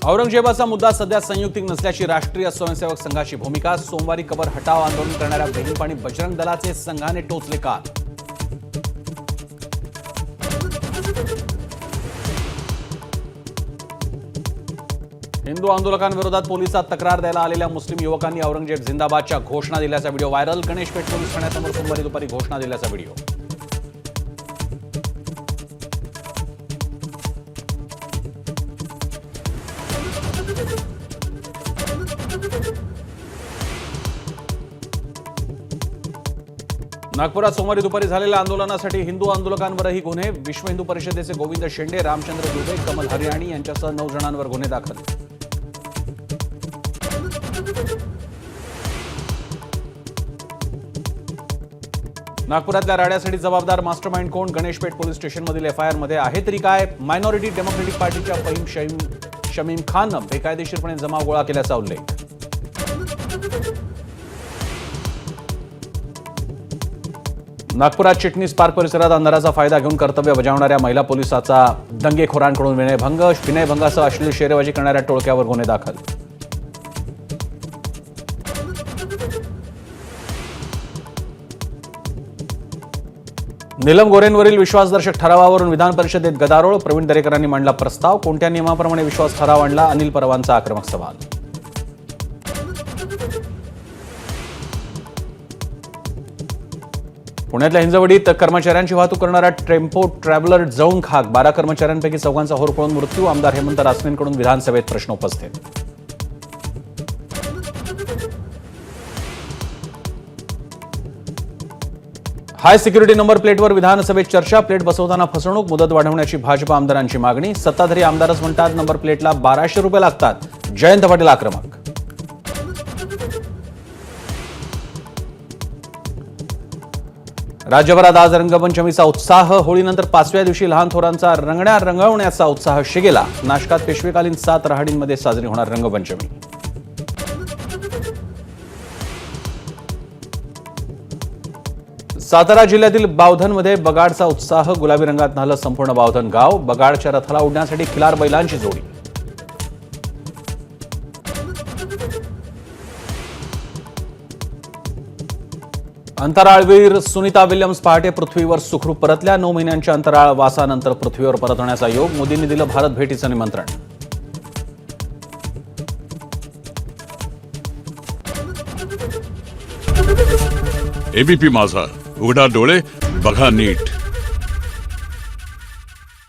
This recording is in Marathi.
औरंगजेबाचा मुद्दा सध्या संयुक्तिक नसल्याची राष्ट्रीय स्वयंसेवक संघाची भूमिका. सोमवारी कबर हटाव आंदोलन करणाऱ्या बहीण आणि बजरंग दलाचे संघाने टोचले कान. हिंदू आंदोलकांविरोधात पोलिसात तक्रार द्यायला आलेल्या मुस्लिम युवकांनी औरंगजेब जिंदाबादच्या घोषणा दिल्याचा व्हिडिओ व्हायरल. गणेशपेठ पोलीस ठाण्यासमोर सोमवारी दुपारी घोषणा दिल्याचा व्हिडिओ. नागपुरात सोमवारी दुपारी झालेल्या आंदोलनासाठी हिंदू आंदोलकांवरही गुन्हे. विश्व हिंदू परिषदेचे गोविंद शेंडे, रामचंद्र दुबे, कमल हरियाणी यांच्यासह 9 जणांवर गुन्हे दाखल. नागपुरातल्या राड्यासाठी जबाबदार मास्टरमाइंड कोण? गणेशपेठ पोलीस स्टेशनमधील एफआयआर मध्ये आहे तरी काय? मायनॉरिटी डेमोक्रेटिक पार्टीच्या फहीम शमीम खाननं बेकायदेशीरपणे जमाव गोळा केल्याचा उल्लेख. नागपुरात चिटणीस पार्क परिसरात अंधाराचा फायदा घेऊन कर्तव्य बजावणाऱ्या महिला पोलिसाचा दंगेखोरांकडून विनयभंगासह अश्लील शेरेबाजी करणाऱ्या टोळक्यावर गुन्हे दाखल. नीलम गोरेंवरील विश्वासदर्शक ठरावावरून विधान परिषदेत गदारोळ. प्रवीण दरेकरांनी मांडला प्रस्ताव. कोणत्या नियमाप्रमाणे विश्वास ठराव आणला? अनिल परवांचा आक्रमक सवाल. पुण्यातल्या हिंजवडीत कर्मचाऱ्यांची वाहतूक करणारा टेम्पो ट्रॅव्हलर जळून खाक. 12 कर्मचाऱ्यांपैकी 4 होरपळून मृत्यू. आमदार हेमंत रासनेंकडून विधानसभेत प्रश्न उपस्थित. हाय सिक्युरिटी नंबर प्लेटवर विधानसभेत चर्चा. प्लेट बसवताना फसवणूक, मुदत वाढवण्याची भाजप आमदारांची मागणी. सत्ताधारी आमदारच म्हणतात नंबर प्लेटला 1200 रुपये लागतात. जयंत पाटील आक्रमक. राज्यभरात आज रंगपंचमीचा उत्साह. होळीनंतर 5व्या दिवशी लहान थोरांचा रंगवण्याचा उत्साह शिगेला. नाशकात पेशवेकालीन 7 रहाडींमध्ये साजरी होणार रंगपंचमी. सातारा जिल्ह्यातील बावधनमध्ये बगाडचा उत्साह. गुलाबी रंगात न्हालं संपूर्ण बावधन गाव. बगाडच्या रथाला उडण्यासाठी खिलार बैलांची जोडी. अंतराळवीर सुनीता विल्यम्स पहाटे पृथ्वीवर सुखरूप परतल्या. 9 महिन्यांच्या अंतराळ वासानंतर पृथ्वीवर परतण्याचा योग. मोदींनी दिलं भारत भेटीचं निमंत्रण. एबीपी माझा, उघडा डोळे बघा नीट.